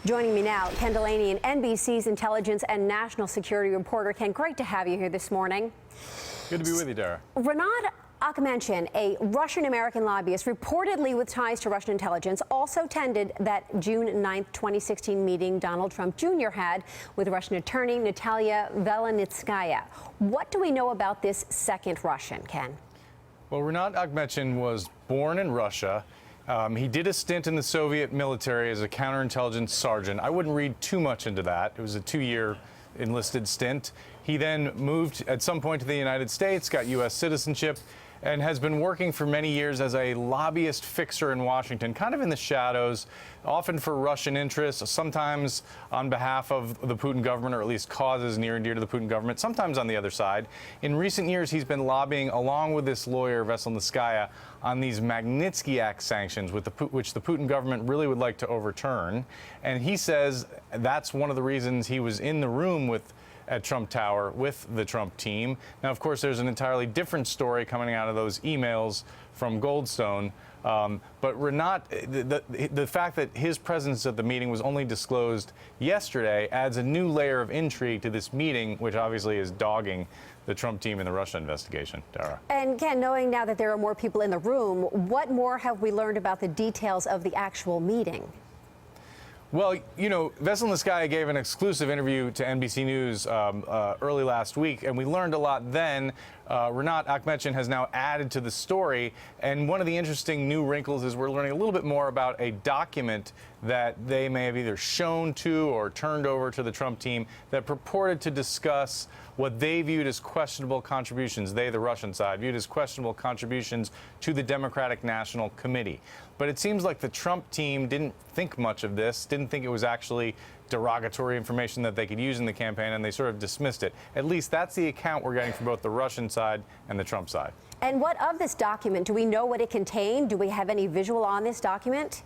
Joining me now, Ken Delaney, NBC's intelligence and national security reporter. Ken, great to have you here this morning. Good to be with you, Dara. Renat Akhmetshin, a Russian-American lobbyist reportedly with ties to Russian intelligence, also attended that June 9, 2016 meeting Donald Trump Jr. had with Russian attorney Natalia Veselnitskaya. What do we know about this second Russian, Ken? Well, Renat Akhmetshin was born in Russia. He did a stint in the Soviet military as a counterintelligence sergeant. I wouldn't read too much into that. It was a 2-year enlisted stint. He then moved at some point to the United States, got U.S. citizenship, and has been working for many years as a lobbyist fixer in Washington, kind of in the shadows, often for Russian interests, sometimes on behalf of the Putin government, or at least causes near and dear to the Putin government, sometimes on the other side. In recent years, he's been lobbying, along with this lawyer, Veselnitskaya, on these Magnitsky Act sanctions, which the Putin government really would like to overturn. And he says that's one of the reasons he was in the room at Trump Tower with the Trump team. Now, of course, there's an entirely different story coming out of those emails from Goldstone. But Renat, the fact that his presence at the meeting was only disclosed yesterday adds a new layer of intrigue to this meeting, which obviously is dogging the Trump team in the Russia investigation. Dara. And Ken, knowing now that there are more people in the room, what more have we learned about the details of the actual meeting? Well, you know, Veselnitskaya gave an exclusive interview to NBC News early last week, and we learned a lot then. Renat Akhmetshin has now added to the story, and one of the interesting new wrinkles is we're learning a little bit more about a document that they may have either shown to or turned over to the Trump team that purported to discuss what they viewed as questionable contributions, they, the Russian side, viewed as questionable contributions to the Democratic National Committee. But it seems like the Trump team didn't think much of this, didn't think it was actually derogatory information that they could use in the campaign, and they sort of dismissed it. At least that's the account we're getting from both the Russian side and the Trump side. And what of this document? Do we know what it contained? Do we have any visual on this document?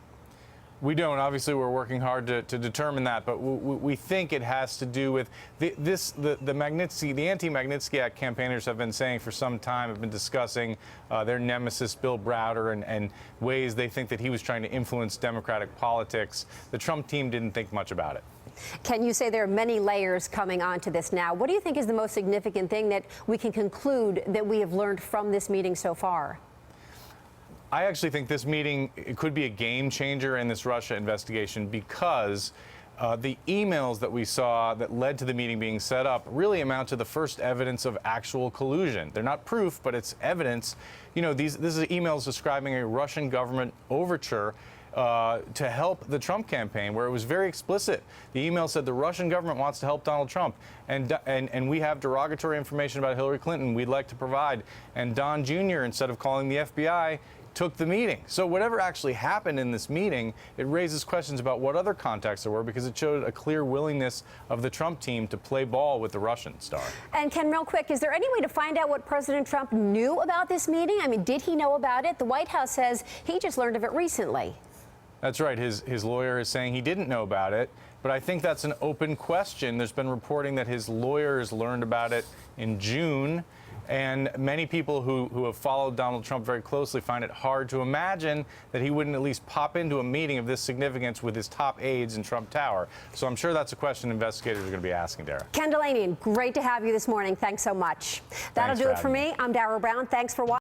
We don't. Obviously, we're working hard to determine that, but we think it has to do with the anti-Magnitsky Act campaigners have been saying for some time, have been discussing their nemesis, Bill Browder, and ways they think that he was trying to influence Democratic politics. The Trump team didn't think much about it. Can you say there are many layers coming onto this now? What do you think is the most significant thing that we can conclude that we have learned from this meeting so far? I actually think this meeting could be a game changer in this Russia investigation because the emails that we saw that led to the meeting being set up really amount to the first evidence of actual collusion. They're not proof, but it's evidence. You know, this is emails describing a Russian government overture to help the Trump campaign, where it was very explicit. The email said the Russian government wants to help Donald Trump, and we have derogatory information about Hillary Clinton we'd like to provide. And Don Jr., instead of calling the FBI, took the meeting. So whatever actually happened in this meeting, it raises questions about what other contacts there were, because it showed a clear willingness of the Trump team to play ball with the Russian star. And Ken, real quick, is there any way to find out what President Trump knew about this meeting? I mean, did he know about it? The White House says he just learned of it recently. That's right. His lawyer is saying he didn't know about it, but I think that's an open question. There's been reporting that his lawyers learned about it in June. And many people who have followed Donald Trump very closely find it hard to imagine that he wouldn't at least pop into a meeting of this significance with his top aides in Trump Tower. So I'm sure that's a question investigators are going to be asking, Dara. Ken Delaney, great to have you this morning. Thanks so much. That'll do it for me. I'm Dara Brown. Thanks for watching.